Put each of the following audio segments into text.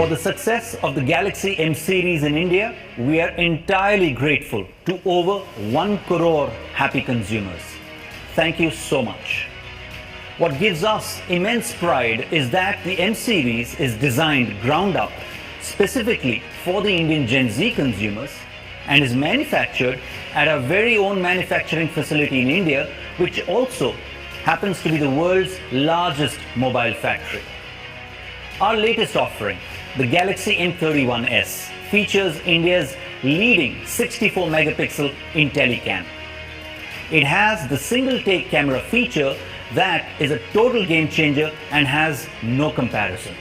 For the success of the Galaxy M series in India, we are entirely grateful to over 1 crore happy consumers. Thank you so much. What gives us immense pride is that the M series is designed ground up specifically for the Indian Gen Z consumers and is manufactured at our very own manufacturing facility in India, which also happens to be the world's largest mobile factory. Our latest offering, the Galaxy M31s, features India's leading 64 megapixel IntelliCam. It has the single take camera feature that is a total game changer and has no comparison.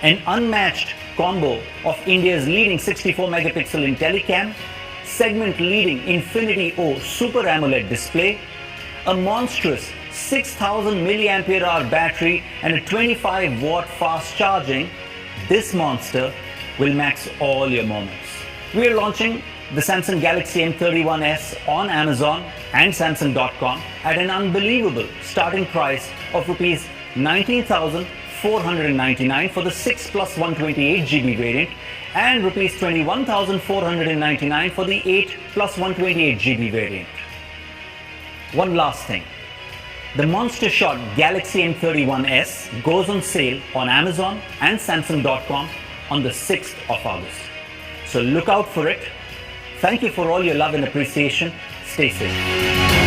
An unmatched combo of India's leading 64 megapixel IntelliCam, segment leading Infinity-O Super AMOLED display, a monstrous 6000 mAh battery and a 25 watt fast charging, this monster will max all your moments. We are launching the Samsung Galaxy M31s on Amazon and Samsung.com at an unbelievable starting price of Rs 19,499 for the 6 plus 128GB variant and Rs 21,499 for the 8 plus 128GB variant. One last thing. The Monster Shot Galaxy M31s goes on sale on Amazon and Samsung.com on the 6th of August. So look out for it. Thank you for all your love and appreciation. Stay safe.